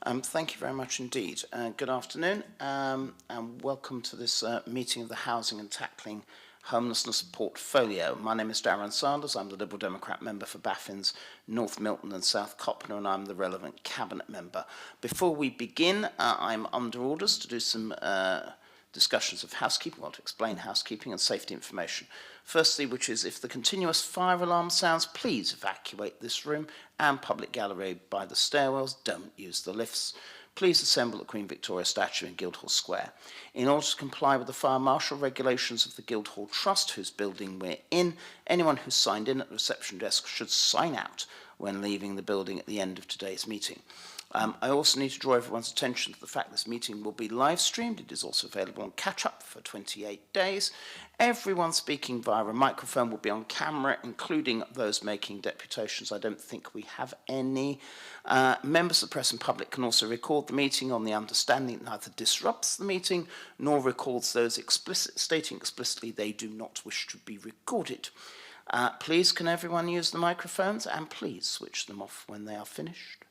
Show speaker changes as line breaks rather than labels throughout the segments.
Thank you very much indeed. Good afternoon and welcome to this meeting of the Housing and Tackling Homelessness Portfolio. My name is Darren Sanders. I'm the Liberal Democrat member for Baffins, North Milton and South Copner, and I'm the relevant cabinet member. Before we begin, I'm under orders to do some discussions of housekeeping, or to explain housekeeping and safety information. Firstly, which is if the continuous fire alarm sounds, please evacuate this room and public gallery by the stairwells. Don't use the lifts. Please assemble at Queen Victoria statue in Guildhall Square. In order to comply with the fire marshal regulations of the Guildhall Trust, whose building we're in, anyone who's signed in at the reception desk should sign out when leaving the building at the end of today's meeting. I also need to draw everyone's attention to the fact this meeting will be live streamed. It is also available on catch-up for 28 days. Everyone speaking via a microphone will be on camera, including those making deputations. I don't think we have any. Members of the press and public can also record the meeting on the understanding it neither disrupts the meeting nor records those stating explicitly they do not wish to be recorded. Please can everyone use the microphones, and please switch them off when they are finished.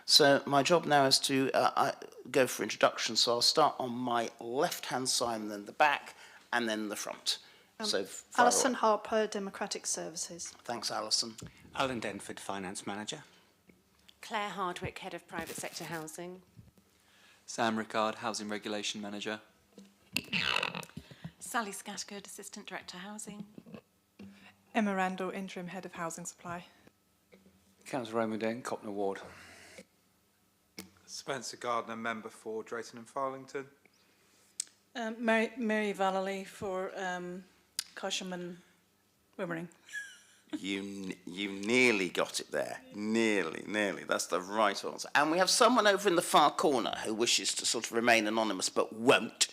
So my job now is to go for introductions. So I'll start on my left-hand side, and then the back, and then the front. So
Alison Harper, Democratic Services.
Thanks, Alison.
Alan Denford, Finance Manager.
Claire Hardwick, Head of Private Sector Housing.
Sam Rickard, Housing Regulation Manager.
Sally Scattergood, Assistant Director Housing.
Emma Randall, Interim Head of Housing Supply.
Councillor Raymond Den, Copner Ward.
Spencer Gardner, Member for Drayton and Farlington.
Mary Vallely for Cosham and Wimmering.
You nearly got it there. Nearly. That's the right answer. And we have someone over in the far corner who wishes to sort of remain anonymous but won't.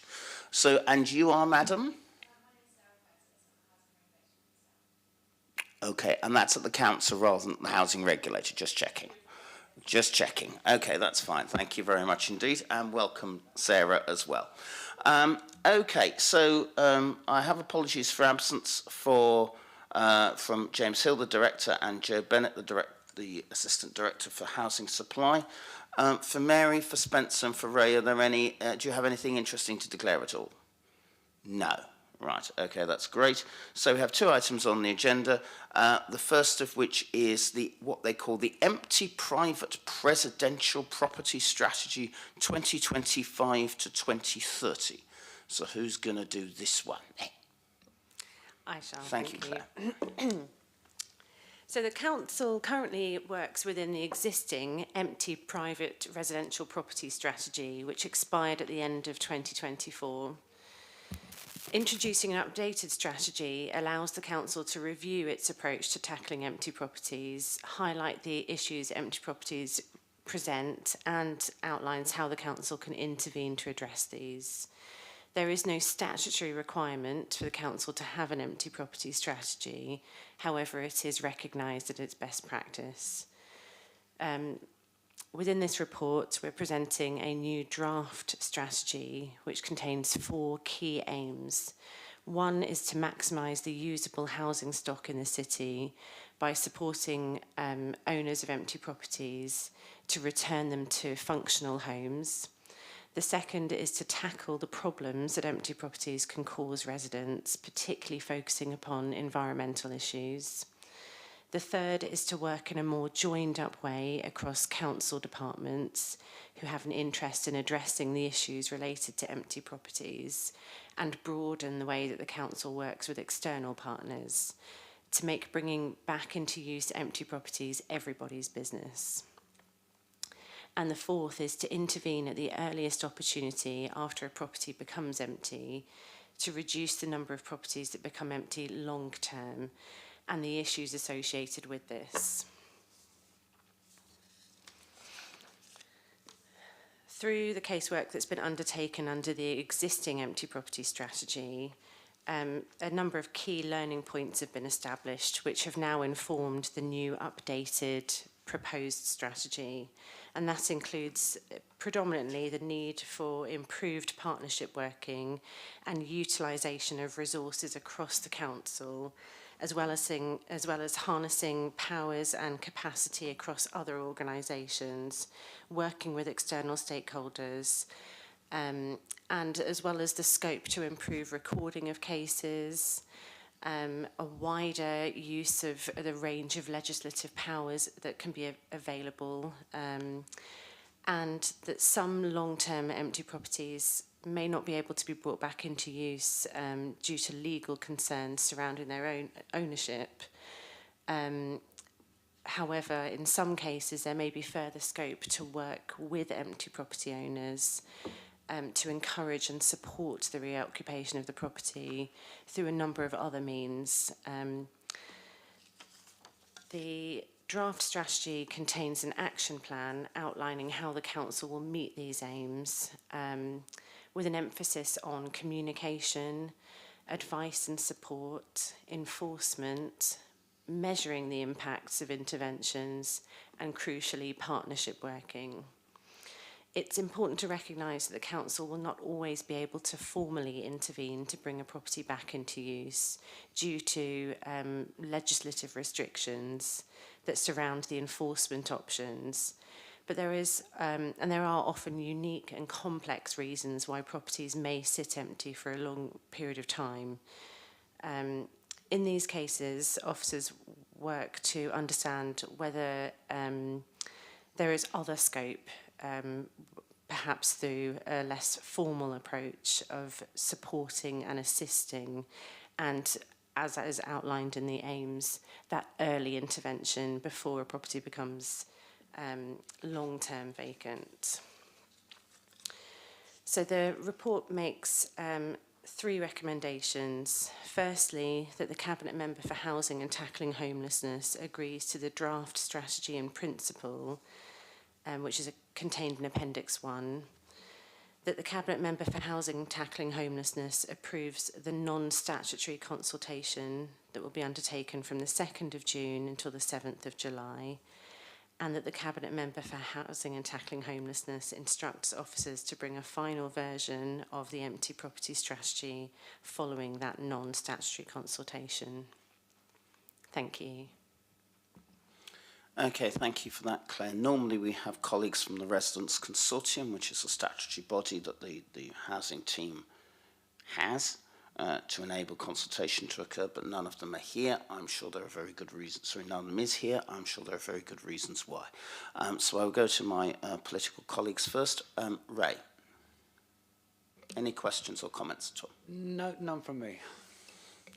So, and you are, madam? Okay, and that's at the council rather than the housing regulator, just checking. Just checking. Okay, that's fine. Thank you very much indeed, and welcome, Sarah, as well. Okay, so I have apologies for absence from James Hill, the Director, and Joe Bennett, the Assistant Director for Housing Supply. For Mary, for Spencer, and for Ray, are there any? Do you have anything interesting to declare at all? No. Right, okay, that's great. So we have two items on the agenda, the first of which is what they call the Empty Private Presidential Property Strategy 2025 to 2030. So who's going to do this one?
I shall.
Thank you, Claire.
So the council currently works within the existing Empty Private Residential Property Strategy, which expired at the end of 2024. Introducing an updated strategy allows the council to review its approach to tackling empty properties, highlight the issues empty properties present, and outlines how the council can intervene to address these. There is no statutory requirement for the council to have an empty property strategy. However, it is recognised as its best practice. Within this report, we're presenting a new draft strategy which contains 4 key aims. One is to maximise the usable housing stock in the city by supporting owners of empty properties to return them to functional homes. The second is to tackle the problems that empty properties can cause residents, particularly focusing upon environmental issues. The third is to work in a more joined-up way across council departments who have an interest in addressing the issues related to empty properties, and broaden the way that the council works with external partners to make bringing back into use empty properties everybody's business. And the fourth is to intervene at the earliest opportunity after a property becomes empty to reduce the number of properties that become empty long-term and the issues associated with this. Through the casework that's been undertaken under the existing empty property strategy, a number of key learning points have been established which have now informed the new updated proposed strategy, and that includes predominantly the need for improved partnership working and utilisation of resources across the council as well as harnessing powers and capacity across other organisations, working with external stakeholders, and as well as the scope to improve recording of cases, a wider use of the range of legislative powers that can be available, and that some long-term empty properties may not be able to be brought back into use due to legal concerns surrounding their own ownership. However, in some cases, there may be further scope to work with empty property owners to encourage and support the reoccupation of the property through a number of other means. The draft strategy contains an action plan outlining how the council will meet these aims, with an emphasis on communication, advice and support, enforcement, measuring the impacts of interventions, and crucially, partnership working. It's important to recognise that the council will not always be able to formally intervene to bring a property back into use due to legislative restrictions that surround the enforcement options. But there are often unique and complex reasons why properties may sit empty for a long period of time. In these cases, officers work to understand whether there is other scope, perhaps through a less formal approach of supporting and assisting, and as that is outlined in the aims, that early intervention before a property becomes long-term vacant. So the report makes 3 recommendations. Firstly, that the Cabinet Member for Housing and Tackling Homelessness agrees to the draft strategy in principle, which is contained in Appendix 1. That the Cabinet Member for Housing and Tackling Homelessness approves the non-statutory consultation that will be undertaken from the 2nd of June until the 7th of July. And that the Cabinet Member for Housing and Tackling Homelessness instructs officers to bring a final version of the empty property strategy following that non-statutory consultation. Thank you.
Okay, thank you for that, Claire. Normally we have colleagues from the Residents' Consortium, which is a statutory body that the housing team has to enable consultation to occur, but none of them are here. I'm sure there are very good reasons. Sorry, none of them is here. I'm sure there are very good reasons why. So I'll go to my political colleagues first. Ray, any questions or comments at all?
No, none from me.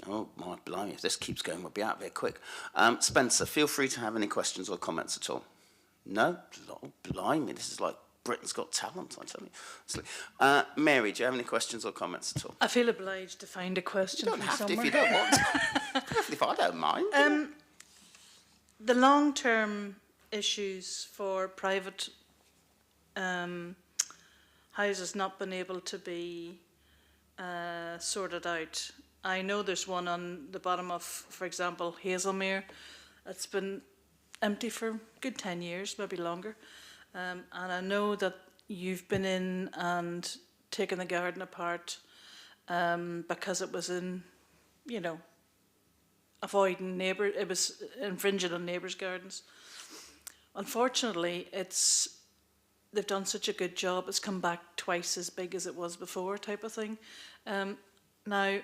Oh, my blimey, if this keeps going, we'll be out of here quick. Spencer, feel free to have any questions or comments at all. No? Oh, blimey, this is like Britain's Got Talent, I tell you. Mary, do you have any questions or comments at all?
I feel obliged to find a question
You don't
from
have
somewhere.
to if you don't want to. If I don't mind.
The long-term issues for private houses not being able to be sorted out. I know there's one on the bottom of, for example, Hazelmere. It's been empty for a good 10 years, maybe longer. And I know that you've been in and taken the garden apart because it was in, avoiding it was infringing on neighbours' gardens. Unfortunately, they've done such a good job, it's come back twice as big as it was before, type of thing. Now,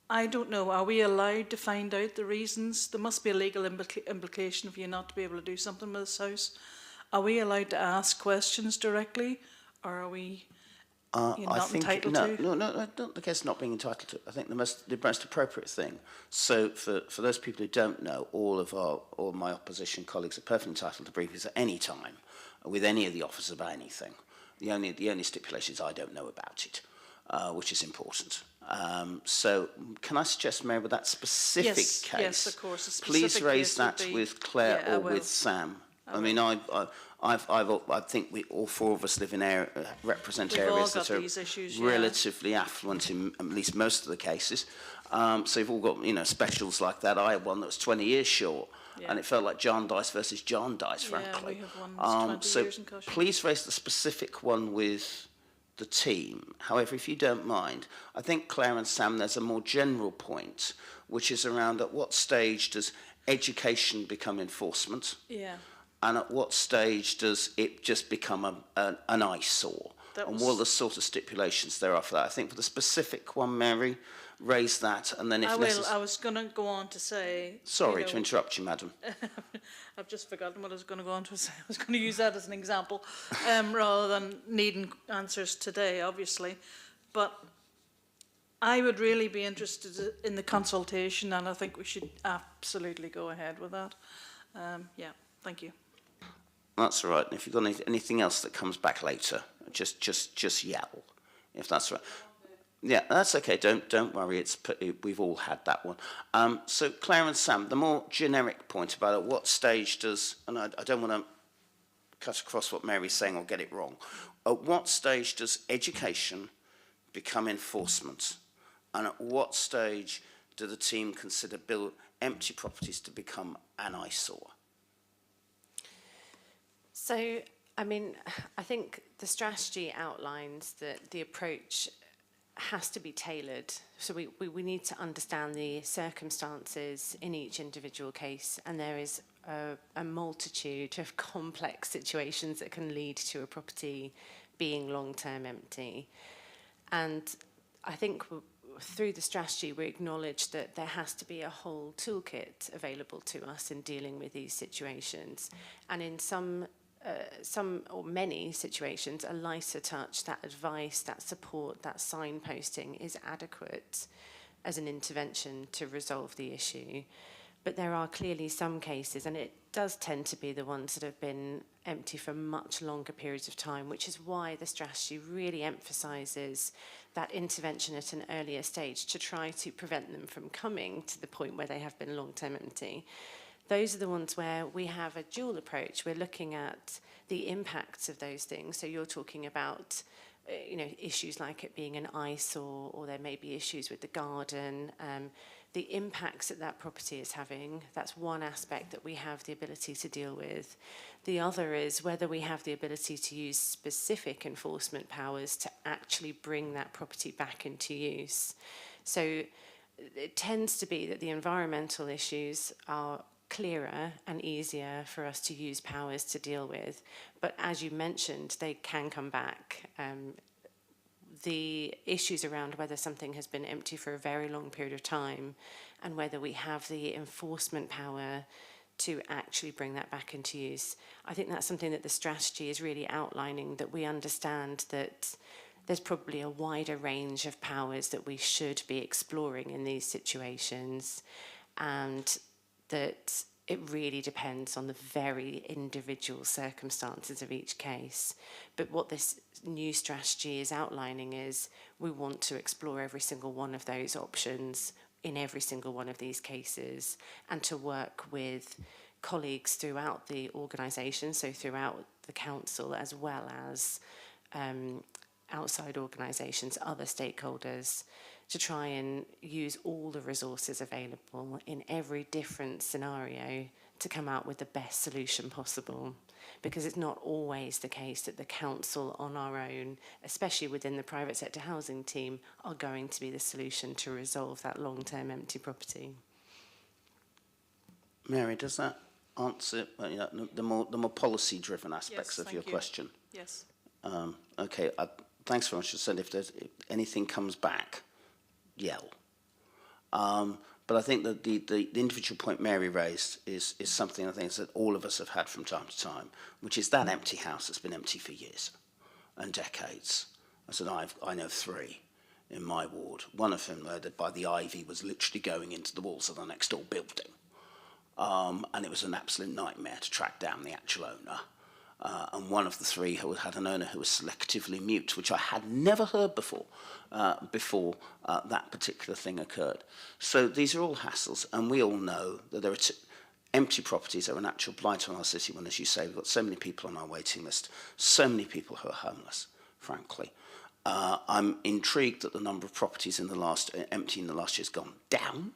I don't know, are we allowed to find out the reasons? There must be a legal implication for you not to be able to do something with this house. Are we allowed to ask questions directly, or are we not entitled to?
No, not the case of not being entitled to. I think the most appropriate thing. So for those people who don't know, all my opposition colleagues are perfectly entitled to briefings at any time with any of the officers about anything. The only stipulation is I don't know about it, which is important. So can I suggest, Mary, with that specific case,
yes, of course,
please raise that with Claire or with Sam. I mean, I think we all 4 of us live in represent
We've
areas
all got
that are
these issues,
relatively affluent in at least most of the cases. So you've all got specials like that. I had one that was 20 years short, and it felt like Jarndyce versus Jarndyce, frankly.
Yeah, we have one that's 20
so
years in Cushing.
please raise the specific one with the team. However, if you don't mind, I think, Claire and Sam, there's a more general point, which is around at what stage does education become enforcement?
Yeah.
And at what stage does it just become an eyesore? And what are the sort of stipulations there are for that? I think for the specific one, Mary, raise that, and then if necessary...
I was going to go on to say...
Sorry to interrupt you, madam.
I've just forgotten what I was going to go on to say. I was going to use that as an example, rather than needing answers today, obviously. But I would really be interested in the consultation, and I think we should absolutely go ahead with that. Yeah, thank you.
That's all right. And if you've got anything else that comes back later, just yell, if that's right. Yeah, that's okay. Don't worry. We've all had that one. So Claire and Sam, the more generic point about at what stage does, and I don't want to cut across what Mary's saying or get it wrong. At what stage does education become enforcement, and at what stage do the team consider empty properties to become an eyesore?
So, I mean, I think the strategy outlines that the approach has to be tailored. So we need to understand the circumstances in each individual case, and there is a multitude of complex situations that can lead to a property being long-term empty. And I think through the strategy we acknowledge that there has to be a whole toolkit available to us in dealing with these situations. And in some or many situations, a lighter touch, that advice, that support, that signposting is adequate as an intervention to resolve the issue. But there are clearly some cases, and it does tend to be the ones that have been empty for much longer periods of time, which is why the strategy really emphasises that intervention at an earlier stage to try to prevent them from coming to the point where they have been long-term empty. Those are the ones where we have a dual approach. We're looking at the impacts of those things. So you're talking about, issues like it being an eyesore, or there may be issues with the garden, the impacts that property is having. That's one aspect that we have the ability to deal with. The other is whether we have the ability to use specific enforcement powers to actually bring that property back into use. So it tends to be that the environmental issues are clearer and easier for us to use powers to deal with. But as you mentioned, they can come back. The issues around whether something has been empty for a very long period of time and whether we have the enforcement power to actually bring that back into use. I think that's something that the strategy is really outlining, that we understand that there's probably a wider range of powers that we should be exploring in these situations, and that it really depends on the very individual circumstances of each case. But what this new strategy is outlining is we want to explore every single one of those options in every single one of these cases, and to work with colleagues throughout the organisation, so throughout the council, as well as outside organisations, other stakeholders, to try and use all the resources available in every different scenario to come out with the best solution possible. Because it's not always the case that the council on our own, especially within the private sector housing team, are going to be the solution to resolve that long-term empty property.
Mary, does that answer the more policy-driven aspects of your question?
Yes.
Okay, thanks very much. I said if anything comes back, yell. But I think that the individual point Mary raised is something I think that all of us have had from time to time, which is that empty house that's been empty for years and decades. I said, I know 3 in my ward. One of them, by the ivy, was literally going into the walls of the next door building. And it was an absolute nightmare to track down the actual owner. And one of the 3 had an owner who was selectively mute, which I had never heard before that particular thing occurred. So these are all hassles, and we all know that there are empty properties are an actual blight on our city when, as you say, we've got so many people on our waiting list, so many people who are homeless, frankly. I'm intrigued that the number of properties empty in the last year has gone down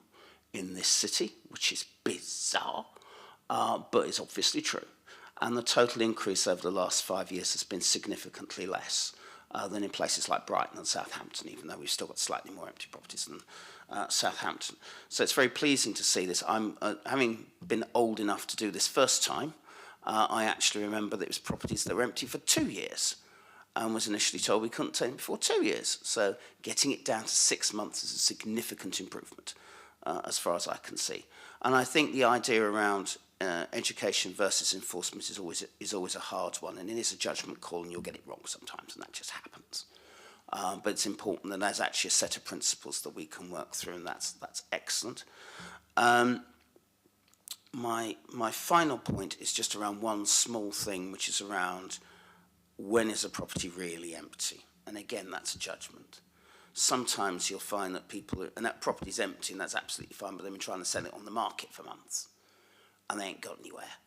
in this city, which is bizarre, but it's obviously true. And the total increase over the last 5 years has been significantly less. than in places like Brighton and Southampton, even though we've still got slightly more empty properties than Southampton. So it's very pleasing to see this. I'm having been old enough to do this first time, I actually remember that it was properties that were empty for 2 years and was initially told we couldn't take them before 2 years. So getting it down to 6 months is a significant improvement as far as I can see. And I think the idea around education versus enforcement is always a hard one, and it is a judgment call and you'll get it wrong sometimes, and that just happens. But it's important that there's actually a set of principles that we can work through, and that's excellent. My final point is just around one small thing, which is around when is a property really empty? And again, that's a judgment. Sometimes you'll find that and that property's empty and that's absolutely fine, but they've been trying to sell it on the market for months and they ain't got anywhere.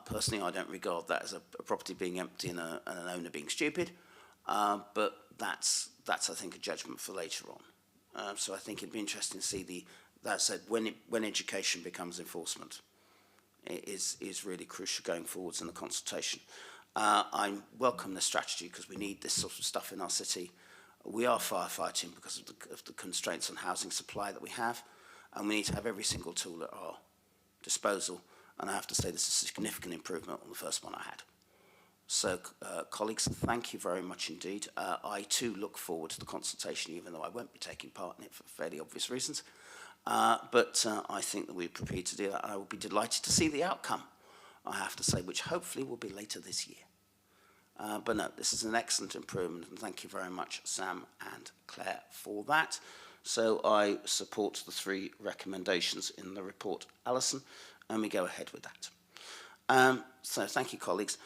Personally, I don't regard that as a property being empty and an owner being stupid, but that's I think a judgment for later on. So I think it'd be interesting to see that said, when education becomes enforcement, it is really crucial going forwards in the consultation. I welcome the strategy because we need this sort of stuff in our city. We are firefighting because of the constraints on housing supply that we have, and we need to have every single tool at our disposal. And I have to say this is a significant improvement on the first one I had. So, colleagues, thank you very much indeed. I too look forward to the consultation, even though I won't be taking part in it for fairly obvious reasons. But I think that we're prepared to do that, and I will be delighted to see the outcome, I have to say, which hopefully will be later this year. But no, this is an excellent improvement, and thank you very much, Sam and Claire, for that. So I support the 3 recommendations in the report, Alison, and we go ahead with that. So thank you, colleagues.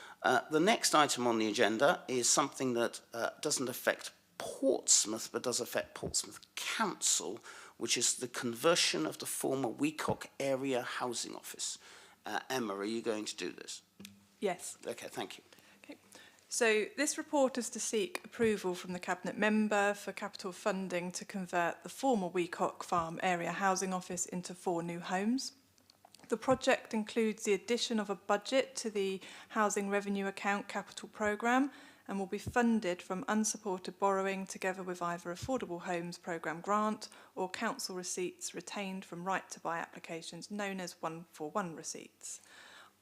The next item on the agenda is something that doesn't affect Portsmouth, but does affect Portsmouth Council, which is the conversion of the former Wecock Area Housing Office. Emma, are you going to do this?
Yes.
Okay, thank you.
Okay. So this report is to seek approval from the Cabinet Member for capital funding to convert the former Wecock Farm Area Housing Office into 4 new homes. The project includes the addition of a budget to the Housing Revenue Account capital programme and will be funded from unsupported borrowing together with either Affordable Homes Programme grant or council receipts retained from right to buy applications known as 141 receipts.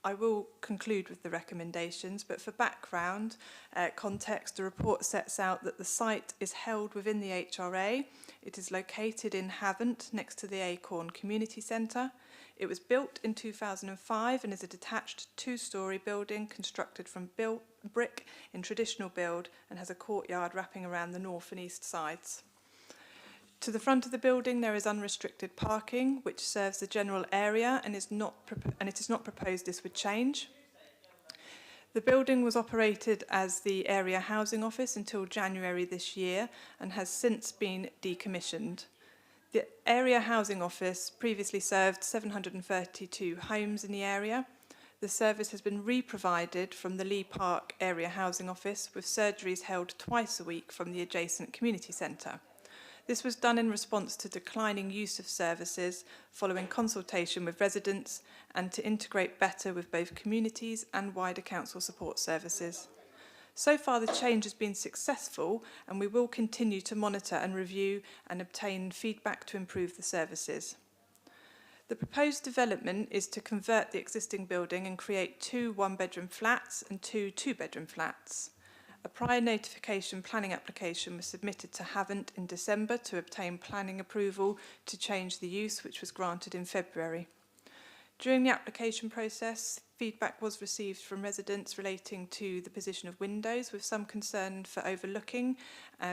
I will conclude with the recommendations, but for background context, the report sets out that the site is held within the HRA. It is located in Havant, next to the Acorn Community Centre. It was built in 2005 and is a detached 2-storey building constructed from brick in traditional build and has a courtyard wrapping around the north and east sides. To the front of the building there is unrestricted parking which serves the general area and it is not proposed this would change. The building was operated as the Area Housing Office until January this year and has since been decommissioned. The Area Housing Office previously served 732 homes in the area. The service has been re-provided from the Lee Park Area Housing Office with surgeries held twice a week from the adjacent community centre. This was done in response to declining use of services following consultation with residents and to integrate better with both communities and wider council support services. So far, the change has been successful and we will continue to monitor and review and obtain feedback to improve the services. The proposed development is to convert the existing building and create 2 one-bedroom flats and 2 two-bedroom flats. A prior notification planning application was submitted to Havant in December to obtain planning approval to change the use, which was granted in February. During the application process, feedback was received from residents relating to the position of windows, with some concern for overlooking,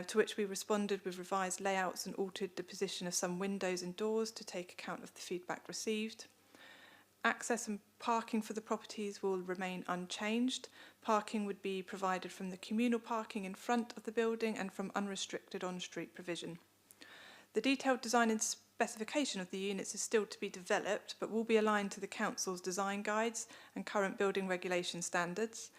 to which we responded with revised layouts and altered the position of some windows and doors to take account of the feedback received. Access and parking for the properties will remain unchanged. Parking would be provided from the communal parking in front of the building and from unrestricted on-street provision. The detailed design and specification of the units is still to be developed, but will be aligned to the Council's design guides and current building regulation standards.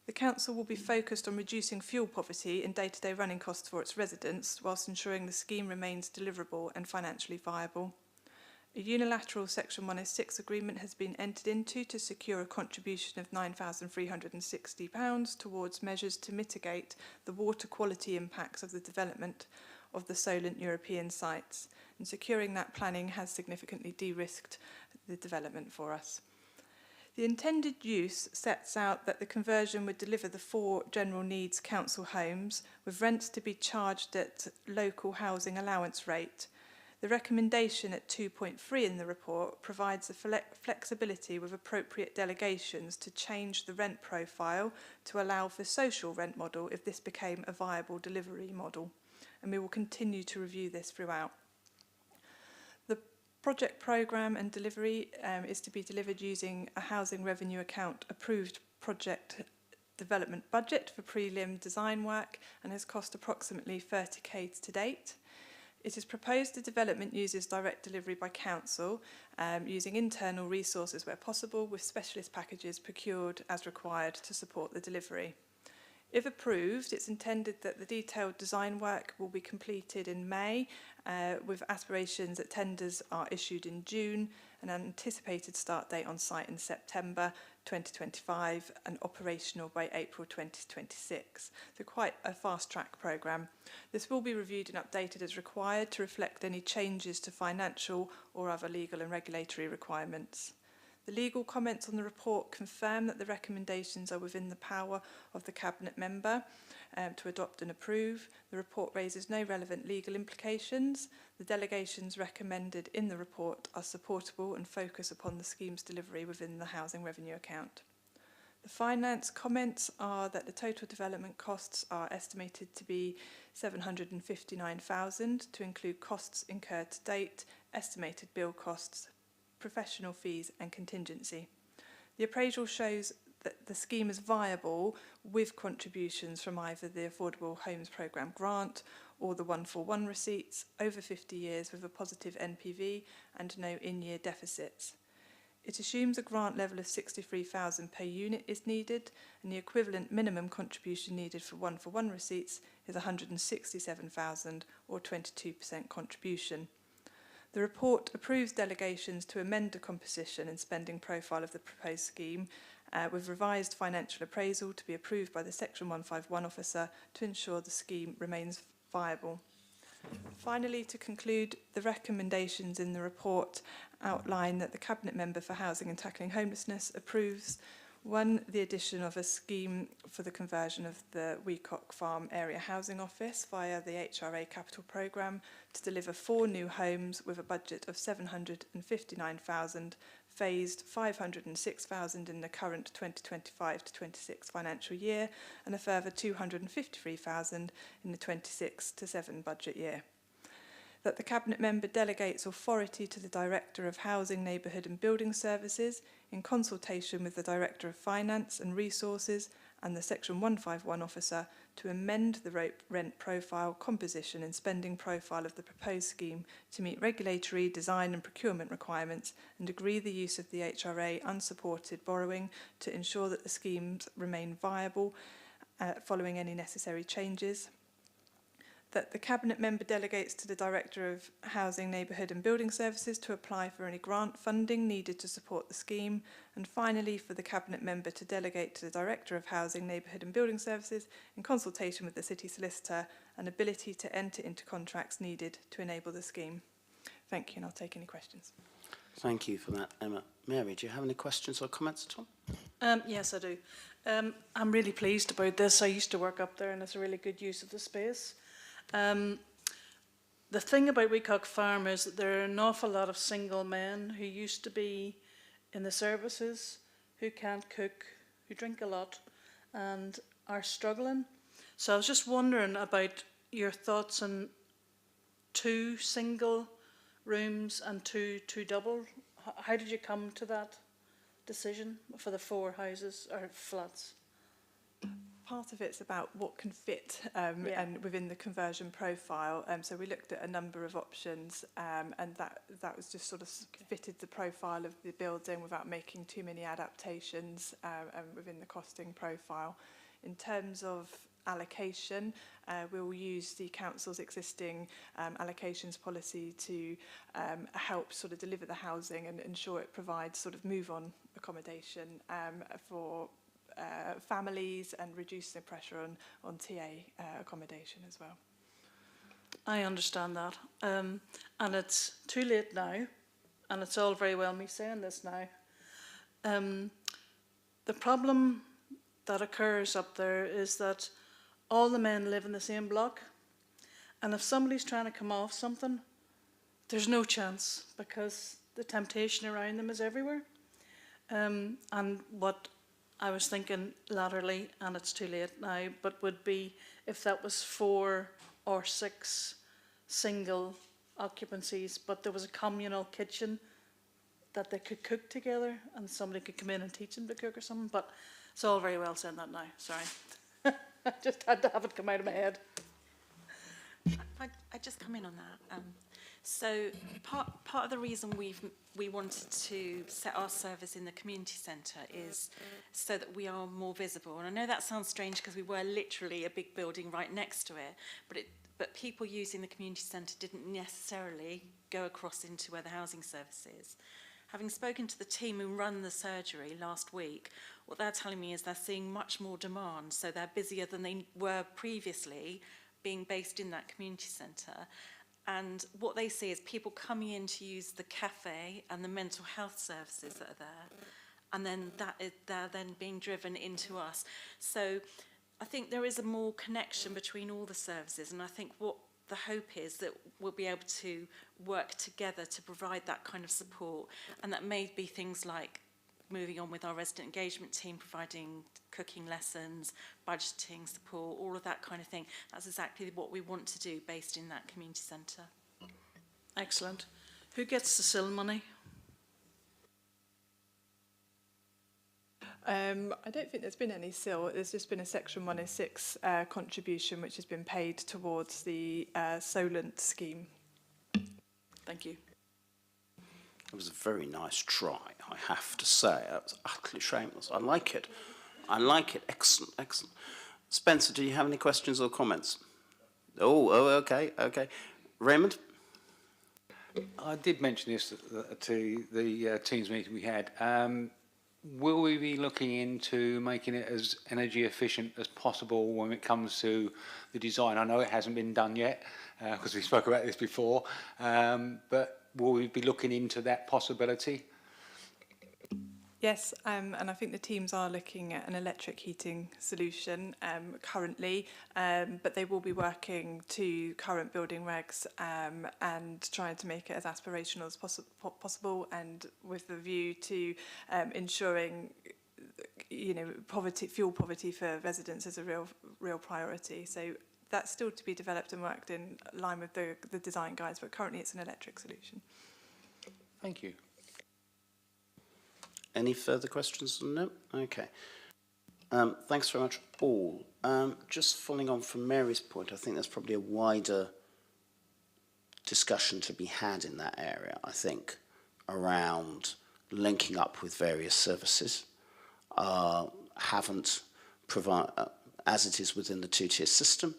The Council will be focused on reducing fuel poverty and day-to-day running costs for its residents, whilst ensuring the scheme remains deliverable and financially viable. A unilateral Section 106 agreement has been entered into to secure a contribution of £9,360 towards measures to mitigate the water quality impacts of the development of the Solent European sites, and securing that planning has significantly de-risked the development for us. The intended use sets out that the conversion would deliver the 4 general needs council homes with rents to be charged at local housing allowance rate. The recommendation at 2.3 in the report provides the flexibility with appropriate delegations to change the rent profile to allow for social rent model if this became a viable delivery model, and we will continue to review this throughout. The project programme and delivery is to be delivered using a housing revenue account approved project development budget for prelim design work and has cost approximately 30k to date. It is proposed the development uses direct delivery by council using internal resources where possible, with specialist packages procured as required to support the delivery. If approved, it's intended that the detailed design work will be completed in May, with aspirations that tenders are issued in June, an anticipated start date on site in September 2025 and operational by April 2026. So quite a fast-track programme. This will be reviewed and updated as required to reflect any changes to financial or other legal and regulatory requirements. The legal comments on the report confirm that the recommendations are within the power of the Cabinet member to adopt and approve. The report raises no relevant legal implications. The delegations recommended in the report are supportable and focus upon the scheme's delivery within the housing revenue account. The finance comments are that the total development costs are estimated to be £759,000 to include costs incurred to date, estimated bill costs, professional fees and contingency. The appraisal shows that the scheme is viable with contributions from either the Affordable Homes Programme grant or the 141 receipts over 50 years with a positive NPV and no in-year deficits. It assumes a grant level of £63,000 per unit is needed, and the equivalent minimum contribution needed for 141 receipts is £167,000 or 22% contribution. The report approves delegations to amend the composition and spending profile of the proposed scheme with revised financial appraisal to be approved by the Section 151 officer to ensure the scheme remains viable. Finally, to conclude, the recommendations in the report outline that the Cabinet Member for Housing and Tackling Homelessness approves 1, the addition of a scheme for the conversion of the Weacock Farm Area Housing Office via the HRA Capital Programme to deliver 4 new homes with a budget of £759,000, phased £506,000 in the current 2025 to 26 financial year and a further £253,000 in the 26 to 7 budget year. That the Cabinet Member delegates authority to the Director of Housing, Neighbourhood and Building Services in consultation with the Director of Finance and Resources and the Section 151 officer to amend the rent profile, composition and spending profile of the proposed scheme to meet regulatory, design and procurement requirements and agree the use of the HRA unsupported borrowing to ensure that the schemes remain viable following any necessary changes. That the Cabinet Member delegates to the Director of Housing, Neighbourhood and Building Services to apply for any grant funding needed to support the scheme, and finally for the Cabinet Member to delegate to the Director of Housing, Neighbourhood and Building Services in consultation with the City Solicitor an ability to enter into contracts needed to enable the scheme. Thank you, and I'll take any questions.
Thank you for that, Emma. Mary, do you have any questions or comments at all?
Yes, I do. I'm really pleased about this. I used to work up there and it's a really good use of the space. The thing about Weacock Farm is that there are an awful lot of single men who used to be in the services, who can't cook, who drink a lot and are struggling. So I was just wondering about your thoughts on 2 single rooms and two double. How did you come to that decision for the 4 houses or flats?
Part of it's about what can fit and within the conversion profile. So we looked at a number of options and that was just sort of fitted the profile of the building without making too many adaptations and within the costing profile. In terms of allocation. We'll use the council's existing allocations policy to help sort of deliver the housing and ensure it provides sort of move-on accommodation for families and reduce the pressure on TA accommodation as well.
I understand that. And it's too late now, and it's all very well me saying this now. The problem that occurs up there is that all the men live in the same block, and if somebody's trying to come off something, there's no chance because the temptation around them is everywhere. And what I was thinking latterly, and it's too late now, but would be if that was 4 or 6 single occupancies, but there was a communal kitchen that they could cook together and somebody could come in and teach them to cook or something. But it's all very well saying that now, sorry. I just had to have it come out of my head.
I just come in on that. So part of the reason we wanted to set our service in the community centre is so that we are more visible. And I know that sounds strange because we were literally a big building right next to it, but people using the community centre didn't necessarily go across into where the housing service is. Having spoken to the team who run the surgery last week, what they're telling me is they're seeing much more demand, so they're busier than they were previously being based in that community centre. And what they see is people coming in to use the cafe and the mental health services that are there, and then they're then being driven into us. So I think there is a more connection between all the services, and I think what the hope is that we'll be able to work together to provide that kind of support, and that may be things like moving on with our resident engagement team, providing cooking lessons, budgeting support, all of that kind of thing. That's exactly what we want to do based in that community centre.
Excellent. Who gets the SIL money?
I don't think there's been any SIL. There's just been a Section 106 contribution which has been paid towards the Solent scheme.
Thank you.
It was a very nice try, I have to say. It was utterly shameless. I like it. I like it. Excellent, excellent. Spencer, do you have any questions or comments? Oh, okay. Raymond?
I did mention this to the Teams meeting we had. Will we be looking into making it as energy efficient as possible when it comes to the design? I know it hasn't been done yet because we spoke about this before, but will we be looking into that possibility?
Yes, and I think the teams are looking at an electric heating solution currently, but they will be working to current building regs and trying to make it as aspirational as possible, and with the view to ensuring, fuel poverty for residents is a real priority. So that's still to be developed and worked in line with the design guides, but currently it's an electric solution.
Thank you.
Any further questions? No? Okay. Thanks very much, all. Just following on from Mary's point, I think there's probably a wider discussion to be had in that area, I think, around linking up with various services. Haven't provide, as it is within the two-tier system,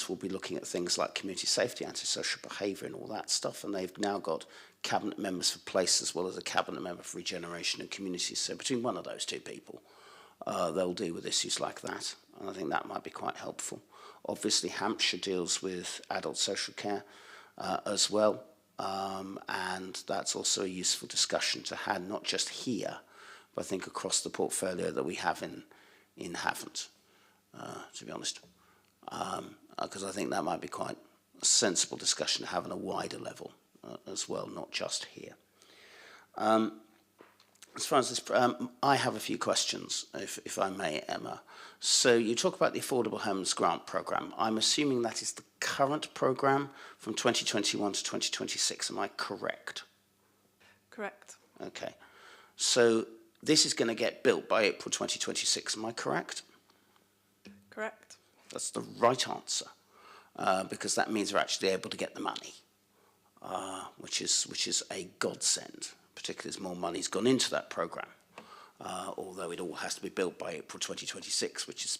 will be looking at things like community safety, antisocial behaviour and all that stuff, and they've now got cabinet members for place as well as a cabinet member for regeneration and community. So between one of those two people, they'll deal with issues like that, and I think that might be quite helpful. Obviously, Hampshire deals with adult social care as well, and that's also a useful discussion to have, not just here, but I think across the portfolio that we have in Havant, to be honest. Because I think that might be quite a sensible discussion to have on a wider level as well, not just here. As far as this, I have a few questions, if I may, Emma. So you talk about the Affordable Homes Grant Programme. I'm assuming that is the current programme from 2021 to 2026. Am I correct?
Correct.
Okay. So this is going to get built by April 2026. Am I correct?
Correct.
That's the right answer, because that means we're actually able to get the money, which is a godsend, particularly as more money's gone into that programme, although it all has to be built by April 2026, which is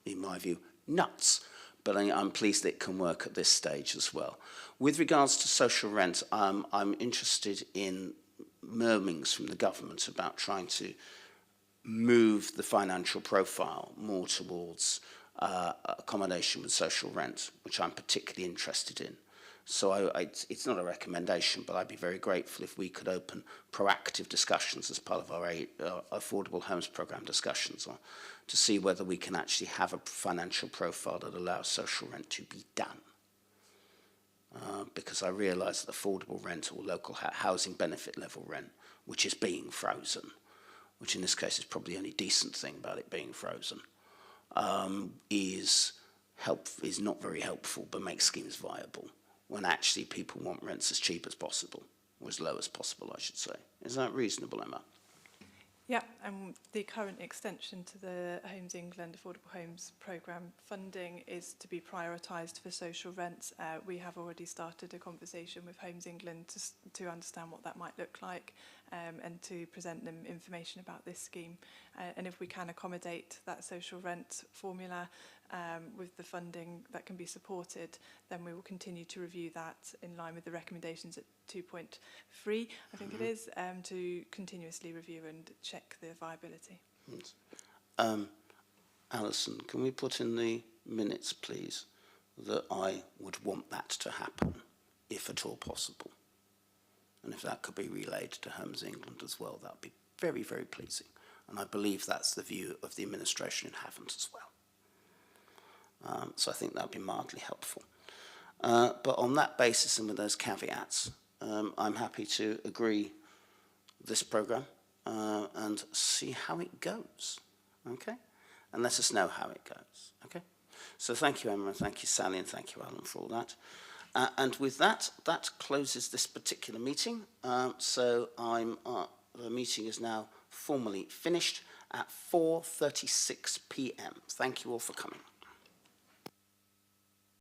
in my view, nuts. But I'm pleased that it can work at this stage as well. With regards to social rent, I'm interested in murmurings from the government about trying to move the financial profile more towards accommodation with social rent, which I'm particularly interested in. So it's not a recommendation, but I'd be very grateful if we could open proactive discussions as part of our Affordable Homes Programme discussions to see whether we can actually have a financial profile that allows social rent to be done. Because I realise that affordable rent or local housing benefit level rent, which is being frozen, which in this case is probably the only decent thing about it being frozen, is not very helpful, but makes schemes viable, when actually people want rents as cheap as possible, or as low as possible, I should say. Is that reasonable, Emma?
Yeah, and the current extension to the Homes England Affordable Homes Programme funding is to be prioritised for social rents. We have already started a conversation with Homes England to understand what that might look like, and to present them information about this scheme. And if we can accommodate that social rent formula with the funding that can be supported, then we will continue to review that in line with the recommendations at 2.3, I think it is, to continuously review and check the viability.
Alison, can we put in the minutes, please, that I would want that to happen, if at all possible? And if that could be relayed to Homes England as well, that would be very, very pleasing. And I believe that's the view of the administration in Havant as well. So I think that would be mildly helpful. But on that basis and with those caveats, I'm happy to agree this programme and see how it goes, okay? And let us know how it goes, okay? So thank you, Emma, and thank you, Sally, and thank you, Alan, for all that. And with that, that closes this particular meeting. So the meeting is now formally finished at 4:36 p.m. Thank you all for coming.